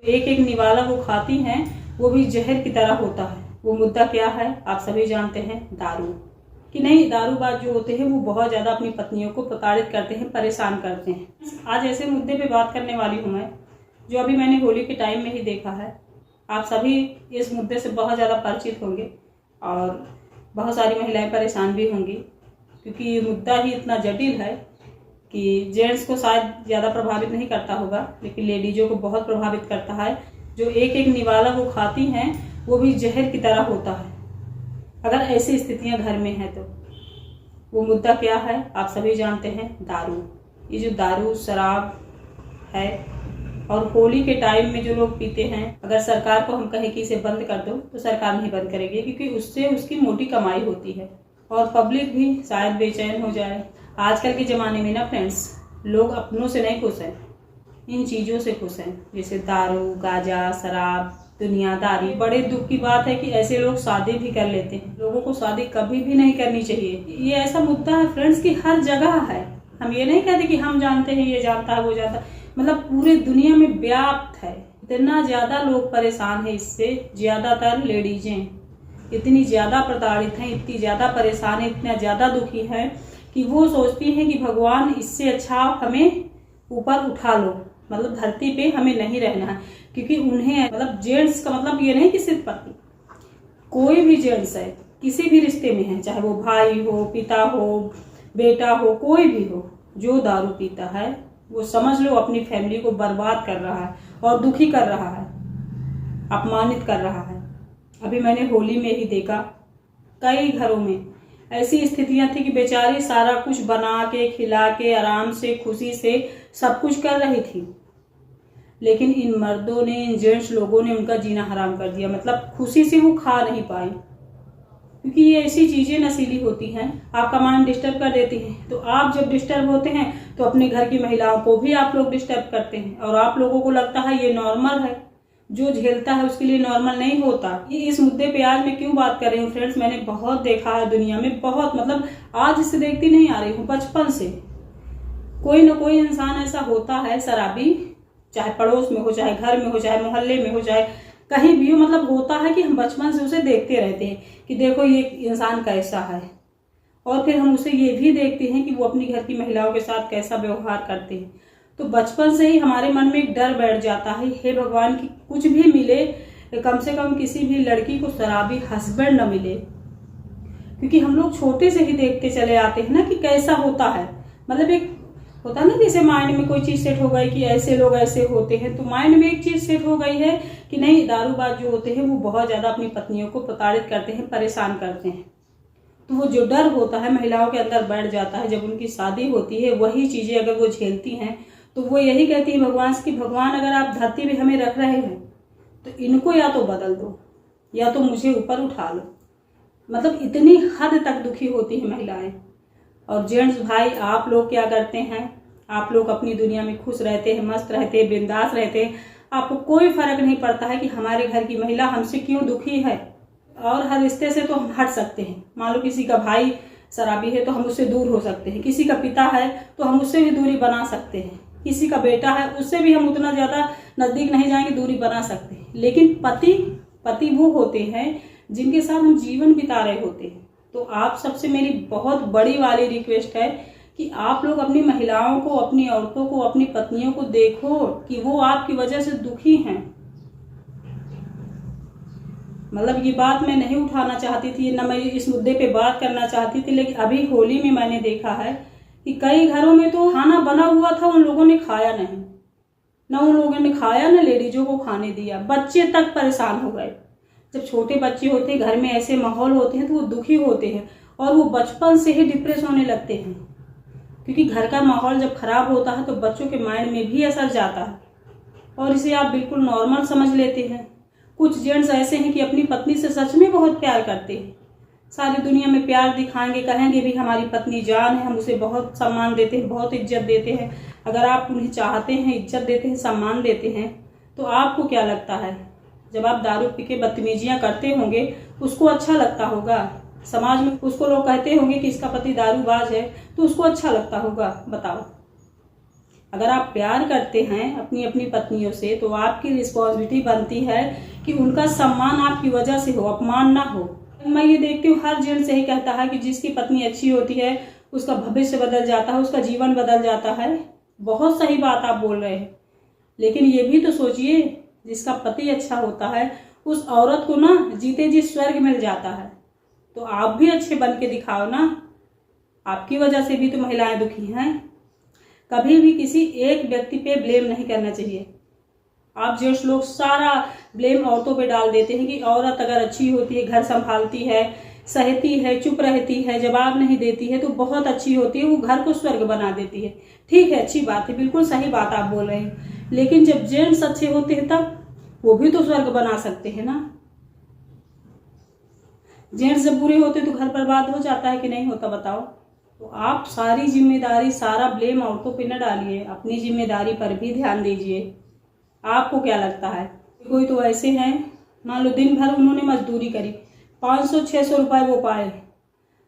एक एक निवाला वो खाती हैं, वो भी जहर की तरह होता है। वो मुद्दा क्या है आप सभी जानते हैं, दारू। कि नहीं, दारूबाज जो होते हैं वो बहुत ज़्यादा अपनी पत्नियों को प्रताड़ित करते हैं, परेशान करते हैं। आज ऐसे मुद्दे पे बात करने वाली हूँ मैं, जो अभी मैंने होली के टाइम में ही देखा है। आप सभी इस मुद्दे से बहुत ज़्यादा परिचित होंगे और बहुत सारी महिलाएं परेशान भी होंगी, क्योंकि ये मुद्दा ही इतना जटिल है कि जेंट्स को शायद ज़्यादा प्रभावित नहीं करता होगा, लेकिन लेडीज़ों को बहुत प्रभावित करता है। जो एक एक निवाला वो खाती हैं, वो भी जहर की तरह होता है अगर ऐसी स्थितियां घर में हैं तो। वो मुद्दा क्या है आप सभी जानते हैं, दारू। ये जो दारू शराब है और होली के टाइम में जो लोग पीते हैं, अगर सरकार को हम कहें कि इसे बंद कर दो तो सरकार नहीं बंद करेगी, क्योंकि उससे उसकी मोटी कमाई होती है और पब्लिक भी शायद बेचैन हो जाए। आजकल के ज़माने में ना फ्रेंड्स, लोग अपनों से नहीं खुश हैं, इन चीज़ों से खुश हैं, जैसे दारू, गांजा, शराब, दुनियादारी। बड़े दुख की बात है कि ऐसे लोग शादी भी कर लेते हैं। लोगों को शादी कभी भी नहीं करनी चाहिए। ये ऐसा मुद्दा है फ्रेंड्स कि हर जगह है। हम ये नहीं कहते कि हम जानते हैं, ये जानता है, वो जानता है, मतलब पूरे दुनिया में व्याप्त है। इतना ज़्यादा लोग परेशान हैं इससे, ज़्यादातर लेडीजें इतनी ज़्यादा प्रताड़ित हैं, इतनी ज़्यादा परेशान है, इतना ज़्यादा दुखी है कि वो सोचती हैं कि भगवान इससे अच्छा हमें ऊपर उठा लो, मतलब धरती पे हमें नहीं रहना है। क्योंकि उन्हें मतलब जेंट्स का मतलब ये नहीं कि सिर्फ पति, कोई भी जेंट्स है, किसी भी रिश्ते में है, चाहे वो भाई हो, पिता हो, बेटा हो, कोई भी हो, जो दारू पीता है वो समझ लो अपनी फैमिली को बर्बाद कर रहा है और दुखी कर रहा है, अपमानित कर रहा है। अभी मैंने होली में ही देखा, कई घरों में ऐसी स्थितियां थी कि बेचारी सारा कुछ बना के, खिला के, आराम से, खुशी से सब कुछ कर रही थी, लेकिन इन मर्दों ने, इन जेंट्स लोगों ने उनका जीना हराम कर दिया। मतलब खुशी से वो खा नहीं पाई, क्योंकि ये ऐसी चीज़ें नशीली होती हैं, आपका माइंड डिस्टर्ब कर देती हैं। तो आप जब डिस्टर्ब होते हैं तो अपने घर की महिलाओं को भी आप लोग डिस्टर्ब करते हैं, और आप लोगों को लगता है ये नॉर्मल है। जो झेलता है उसके लिए नॉर्मल नहीं होता। ये इस मुद्दे पे आज मैं क्यों बात कर रही हूँ फ्रेंड्स, मैंने बहुत देखा है दुनिया में, बहुत, मतलब आज इसे देखती नहीं आ रही हूँ, बचपन से कोई ना कोई इंसान ऐसा होता है शराबी, चाहे पड़ोस में हो, चाहे घर में हो, चाहे मोहल्ले में हो, चाहे कहीं भी हो, मतलब होता है कि हम बचपन से उसे देखते रहते हैं कि देखो ये इंसान कैसा है, और फिर हम उसे ये भी देखते हैं कि वो अपनी घर की महिलाओं के साथ कैसा व्यवहार करते हैं। तो बचपन से ही हमारे मन में एक डर बैठ जाता है, हे भगवान की कुछ भी मिले, कम से कम किसी भी लड़की को शराबी हस्बैंड न मिले, क्योंकि हम लोग छोटे से ही देखते चले आते हैं ना कि कैसा होता है। मतलब एक होता ना, जैसे माइंड में कोई चीज सेट हो गई कि ऐसे लोग ऐसे होते हैं, तो माइंड में एक चीज सेट हो गई है कि नहीं, दारूबाज जो होते हैं वो बहुत ज्यादा अपनी पत्नियों को प्रताड़ित करते हैं, परेशान करते हैं। तो वो जो डर होता है महिलाओं के अंदर बैठ जाता है। जब उनकी शादी होती है, वही चीजें अगर वो झेलती हैं तो वो यही कहती है भगवान से कि भगवान अगर आप धरती पे हमें रख रहे हैं तो इनको या तो बदल दो या तो मुझे ऊपर उठा लो। मतलब इतनी हद तक दुखी होती है महिलाएं। और जेंट्स भाई, आप लोग क्या करते हैं, आप लोग अपनी दुनिया में खुश रहते हैं, मस्त रहते हैं, बिंदास रहते हैं, आपको कोई फर्क नहीं पड़ता है कि हमारे घर की महिला हमसे क्यों दुखी है। और हर रिश्ते से तो हम हट सकते हैं। मान लो किसी का भाई शराबी है तो हम उससे दूर हो सकते हैं, किसी का पिता है तो हम उससे भी दूरी बना सकते हैं, किसी का बेटा है उससे भी हम उतना ज्यादा नजदीक नहीं जाएंगे, दूरी बना सकते हैं। लेकिन पति वो होते हैं जिनके साथ हम जीवन बिता रहे होते हैं। तो आप सबसे मेरी बहुत बड़ी वाली रिक्वेस्ट है कि आप लोग अपनी महिलाओं को, अपनी औरतों को, अपनी पत्नियों को देखो कि वो आपकी वजह से दुखी हैं। मतलब ये बात मैं नहीं उठाना चाहती थी, ना मैं इस मुद्दे पे बात करना चाहती थी, लेकिन अभी होली में मैंने देखा है कि कई घरों में तो खाना बना हुआ था, उन लोगों ने खाया नहीं, ना उन लोगों ने खाया, ना लेडीजों को खाने दिया, बच्चे तक परेशान हो गए। जब छोटे बच्चे होते हैं घर में, ऐसे माहौल होते हैं तो वो दुखी होते हैं और वो बचपन से ही डिप्रेस होने लगते हैं, क्योंकि घर का माहौल जब खराब होता है तो बच्चों के माइंड में भी असर जाता है और इसे आप बिल्कुल नॉर्मल समझ लेते हैं। कुछ जेंट्स ऐसे हैं कि अपनी पत्नी से सच में बहुत प्यार करते हैं, सारी दुनिया में प्यार दिखाएंगे, कहेंगे भी हमारी पत्नी जान है, हम उसे बहुत सम्मान देते हैं, बहुत इज्जत देते हैं। अगर आप उन्हें चाहते हैं, इज्जत देते हैं, सम्मान देते हैं, तो आपको क्या लगता है जब आप दारू पी के बदतमीजियां करते होंगे उसको अच्छा लगता होगा? समाज में उसको लोग कहते होंगे कि इसका पति दारूबाज है तो उसको अच्छा लगता होगा? बताओ। अगर आप प्यार करते हैं अपनी अपनी पत्नियों से तो आपकी रिस्पॉन्सिबिलिटी बनती है कि उनका सम्मान आपकी वजह से हो, अपमान ना हो। मैं ये देखती हूँ हर जेंट्स यही कहता है कि जिसकी पत्नी अच्छी होती है उसका भविष्य बदल जाता है, उसका जीवन बदल जाता है। बहुत सही बात आप बोल रहे हैं, लेकिन ये भी तो सोचिए जिसका पति अच्छा होता है उस औरत को ना जीते जी स्वर्ग मिल जाता है। तो आप भी अच्छे बन के दिखाओ ना, आपकी वजह से भी तो महिलाएं दुखी हैं। कभी भी किसी एक व्यक्ति पे ब्लेम नहीं करना चाहिए। आप जेंट्स लोग सारा ब्लेम औरतों पे डाल देते हैं कि औरत अगर अच्छी होती है, घर संभालती है, सहती है, चुप रहती है, जवाब नहीं देती है तो बहुत अच्छी होती है, वो घर को स्वर्ग बना देती है। ठीक है, अच्छी बात है, बिल्कुल सही बात आप बोल रहे हैं, लेकिन जब जेंट्स अच्छे होते हैं तब वो भी तो स्वर्ग बना सकते हैं ना। जेंट्स जब बुरे होते तो घर बर्बाद हो जाता है कि नहीं होता, बताओ। तो आप सारी जिम्मेदारी, सारा ब्लेम औरतों पे न डालिए, अपनी जिम्मेदारी पर भी ध्यान दीजिए। आपको क्या लगता है, कोई तो ऐसे हैं, मान लो दिन भर उन्होंने मजदूरी करी, 500-600 रुपए वो पाए,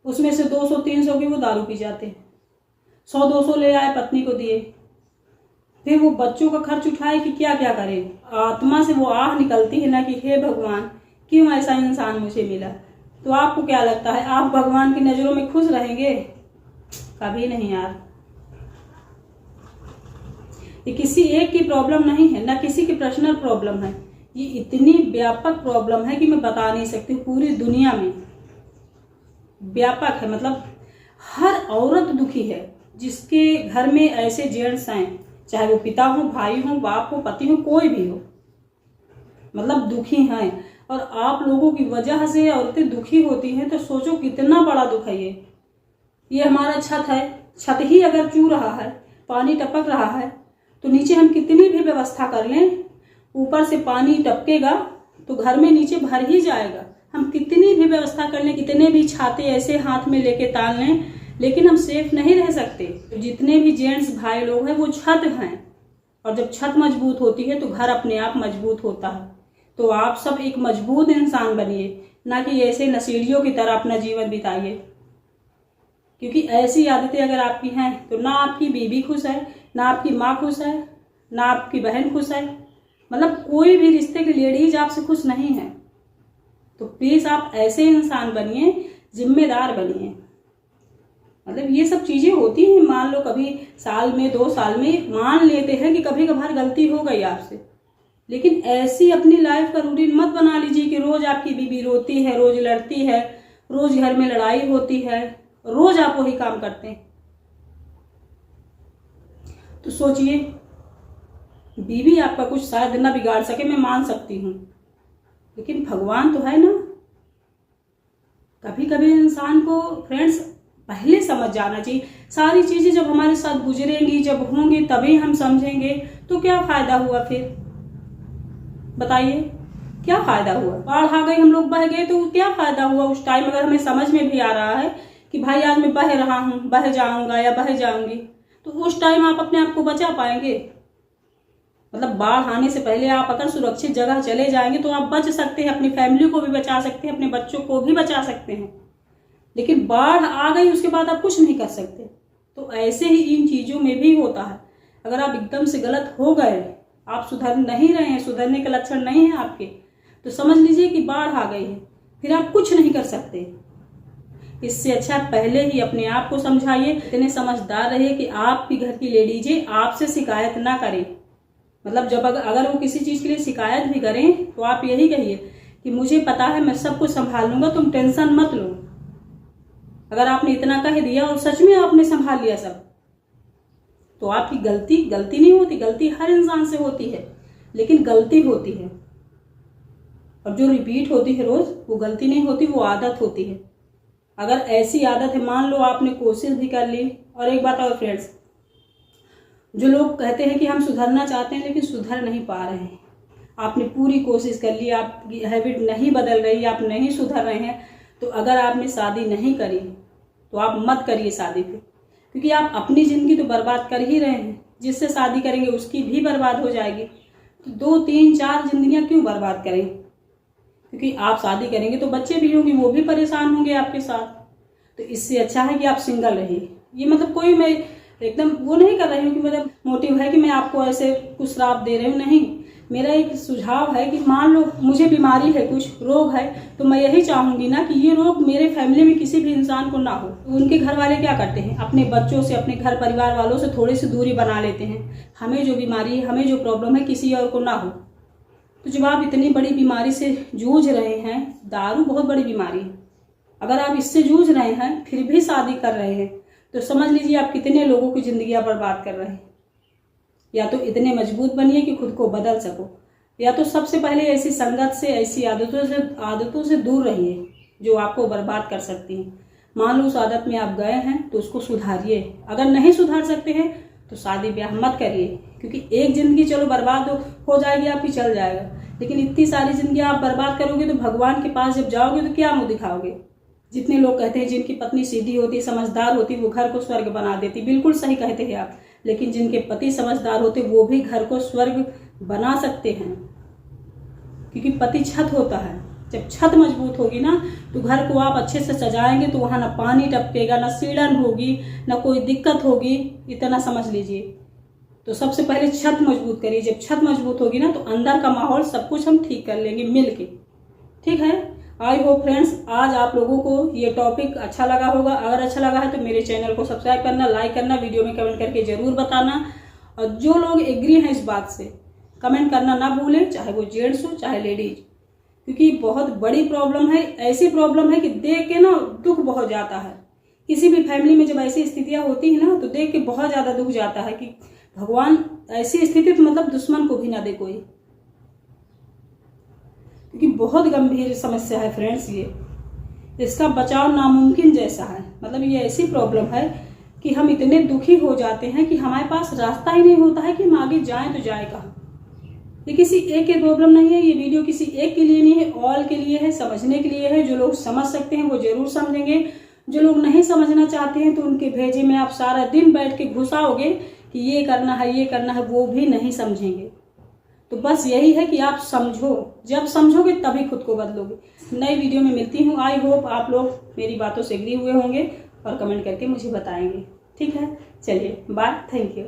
उसमें से 200-300 की वो दारू पी जाते, 100-200 ले आए पत्नी को दिए, फिर वो बच्चों का खर्च उठाए कि क्या क्या करे। आत्मा से वो आह निकलती है ना कि हे भगवान क्यों ऐसा इंसान मुझे मिला। तो आपको क्या लगता है आप भगवान की नजरों में खुश रहेंगे? कभी नहीं यार। ये किसी एक की प्रॉब्लम नहीं है, ना किसी की पर्सनल प्रॉब्लम है, ये इतनी व्यापक प्रॉब्लम है कि मैं बता नहीं सकती। पूरी दुनिया में व्यापक है, मतलब हर औरत दुखी है जिसके घर में ऐसे जेंट्स हैं, चाहे वो पिता हो, भाई हो, बाप हो, पति हो, कोई भी हो, मतलब दुखी हैं। और आप लोगों की वजह से औरतें दुखी होती हैं तो सोचो कितना बड़ा दुख है ये हमारा छत है, छत ही अगर चू रहा है, पानी टपक रहा है तो नीचे हम कितनी भी व्यवस्था कर लें, ऊपर से पानी टपकेगा तो घर में नीचे भर ही जाएगा। हम कितनी भी व्यवस्था कर लें, कितने भी छाते ऐसे हाथ में लेके तान लें, लेकिन हम सेफ नहीं रह सकते। तो जितने भी जेंट्स भाई लोग हैं वो छत हैं, और जब छत मजबूत होती है तो घर अपने आप मजबूत होता है। तो आप सब एक मजबूत इंसान बनिए, ना कि ऐसे नशेड़ियों की तरह अपना जीवन बिताइए, क्योंकि ऐसी आदतें अगर आपकी हैं तो ना आपकी बीवी खुश है, ना आपकी माँ खुश है, ना आपकी बहन खुश है, मतलब कोई भी रिश्ते की लेडीज आपसे खुश नहीं है। तो प्लीज आप ऐसे इंसान बनिए, जिम्मेदार बनिए। मतलब ये सब चीजें होती हैं, मान लो कभी साल में 2 साल में मान लेते हैं कि कभी कभार गलती हो गई आपसे, लेकिन ऐसी अपनी लाइफ का रूटीन मत बना लीजिए कि रोज आपकी बीवी रोती है, रोज लड़ती है, रोज घर में लड़ाई होती है, रोज आप वही काम करते हैं। तो सोचिए, बीवी आपका कुछ शायद ना बिगाड़ सके, मैं मान सकती हूँ, लेकिन भगवान तो है ना। कभी कभी इंसान को फ्रेंड्स पहले समझ जाना चाहिए। सारी चीजें जब हमारे साथ गुजरेंगी, जब होंगी, तभी हम समझेंगे। तो क्या फायदा हुआ फिर, बताइए क्या फायदा हुआ? बाढ़ आ गई, हम लोग बह गए, तो क्या फायदा हुआ? उस टाइम अगर हमें समझ में भी आ रहा है कि भाई आज मैं बह रहा हूं, बह जाऊंगा या बह जाऊंगी, तो उस टाइम आप अपने आप को बचा पाएंगे? मतलब बाढ़ आने से पहले आप अगर सुरक्षित जगह चले जाएंगे तो आप बच सकते हैं, अपनी फैमिली को भी बचा सकते हैं, अपने बच्चों को भी बचा सकते हैं। लेकिन बाढ़ आ गई उसके बाद आप कुछ नहीं कर सकते। तो ऐसे ही इन चीजों में भी होता है। अगर आप एकदम से गलत हो गए, आप सुधर नहीं रहे हैं, सुधरने के लक्षण नहीं है आपके, तो समझ लीजिए कि बाढ़ आ गई है, फिर आप कुछ नहीं कर सकते। इससे अच्छा पहले ही अपने आप को समझाइए, इतने समझदार रहिए कि आपकी घर की लेडीजें आपसे शिकायत ना करें। मतलब जब अगर वो किसी चीज के लिए शिकायत भी करें तो आप यही कहिए कि मुझे पता है, मैं सब कुछ संभाल लूंगा, तुम टेंशन मत लो। अगर आपने इतना कह दिया और सच में आपने संभाल लिया सब, तो आपकी गलती नहीं होती। गलती हर इंसान से होती है, लेकिन गलती होती है, और जो रिपीट होती है रोज, वो गलती नहीं होती, वो आदत होती है। अगर ऐसी आदत है, मान लो आपने कोशिश भी कर ली। और एक बात और फ्रेंड्स, जो लोग कहते हैं कि हम सुधरना चाहते हैं लेकिन सुधर नहीं पा रहे हैं, आपने पूरी कोशिश कर ली, आपकी हैबिट नहीं बदल रही, आप नहीं सुधर रहे हैं, तो अगर आपने शादी नहीं करी तो आप मत करिए शादी फिर, क्योंकि आप अपनी जिंदगी तो बर्बाद कर ही रहे हैं। जिससे शादी करेंगे उसकी भी बर्बाद हो जाएगी, तो 2, 3, 4 जिंदगियां क्यों बर्बाद करें? क्योंकि आप शादी करेंगे तो बच्चे भी होंगे, वो भी परेशान होंगे आपके साथ। तो इससे अच्छा है कि आप सिंगल रहिए। ये मतलब कोई मैं एकदम वो नहीं कर रही हूँ कि मतलब मोटिव है कि मैं आपको ऐसे कुछ श्राप दे रही हूँ, नहीं। मेरा एक सुझाव है कि मान लो मुझे बीमारी है, कुछ रोग है, तो मैं यही चाहूंगी ना कि ये रोग मेरे फैमिली में किसी भी इंसान को ना हो। उनके घर वाले क्या करते हैं, अपने बच्चों से, अपने घर परिवार वालों से थोड़ी सी दूरी बना लेते हैं। हमें जो बीमारी है, हमें जो प्रॉब्लम है, किसी और को ना हो। तो जब आप इतनी बड़ी बीमारी से जूझ रहे हैं, दारू बहुत बड़ी बीमारी है, अगर आप इससे जूझ रहे हैं फिर भी शादी कर रहे हैं, तो समझ लीजिए आप कितने लोगों की जिंदगियां बर्बाद कर रहे हैं। या तो इतने मजबूत बनिए कि खुद को बदल सको, या तो सबसे पहले ऐसी संगत से, ऐसी आदतों से दूर रहिए जो आपको बर्बाद कर सकती हैं। मान लो उस आदत में आप गए हैं तो उसको सुधारिए। अगर नहीं सुधार सकते हैं तो शादी ब्याह मत करिए, क्योंकि एक जिंदगी चलो बर्बाद हो जाएगी आपकी, चल जाएगा, लेकिन इतनी सारी जिंदगी आप बर्बाद करोगे तो भगवान के पास जब जाओगे तो क्या मुंह दिखाओगे। जितने लोग कहते हैं जिनकी पत्नी सीधी होती, समझदार होती, वो घर को स्वर्ग बना देती, बिल्कुल सही कहते हैं आप। लेकिन जिनके पति समझदार होते वो भी घर को स्वर्ग बना सकते हैं, क्योंकि पति छत होता है। जब छत मजबूत होगी ना तो घर को आप अच्छे से सजाएंगे तो वहां ना पानी टपकेगा, ना सीढ़न होगी, ना कोई दिक्कत होगी, इतना समझ लीजिए। तो सबसे पहले छत मजबूत करिए। जब छत मजबूत होगी ना तो अंदर का माहौल सब कुछ हम ठीक कर लेंगे मिल के। ठीक है, आई होप फ्रेंड्स आज आप लोगों को ये टॉपिक अच्छा लगा होगा। अगर अच्छा लगा है तो मेरे चैनल को सब्सक्राइब करना, लाइक करना, वीडियो में कमेंट करके जरूर बताना। और जो लोग एग्री हैं इस बात से कमेंट करना ना भूलें, चाहे वो जेंट्स हो चाहे लेडीज, क्योंकि बहुत बड़ी प्रॉब्लम है। ऐसी प्रॉब्लम है कि देख के ना दुख बहुत जाता है। किसी भी फैमिली में जब ऐसी स्थितियां होती है ना तो देख के बहुत ज्यादा दुख जाता है कि भगवान ऐसी स्थिति तो मतलब दुश्मन को भी ना दे कोई, क्योंकि बहुत गंभीर समस्या है फ्रेंड्स। ये इसका बचाव नामुमकिन जैसा है। मतलब ये ऐसी प्रॉब्लम है कि हम इतने दुखी हो जाते हैं कि हमारे पास रास्ता ही नहीं होता है कि हम आगे जाएं तो जाए कहाँ। ये किसी एक की प्रॉब्लम नहीं है, ये वीडियो किसी एक के लिए नहीं है, ऑल के लिए है, समझने के लिए है। जो लोग समझ सकते हैं वो जरूर समझेंगे, जो लोग नहीं समझना चाहते हैं तो उनके भेजे में आप सारा दिन बैठ के घुसाओगे कि ये करना है, ये करना है, वो भी नहीं समझेंगे। तो बस यही है कि आप समझो, जब समझोगे तभी खुद को बदलोगे। नई वीडियो में मिलती हूँ। आई होप आप लोग मेरी बातों से एग्री हुए होंगे और कमेंट करके मुझे बताएंगे। ठीक है, चलिए बाय, थैंक यू।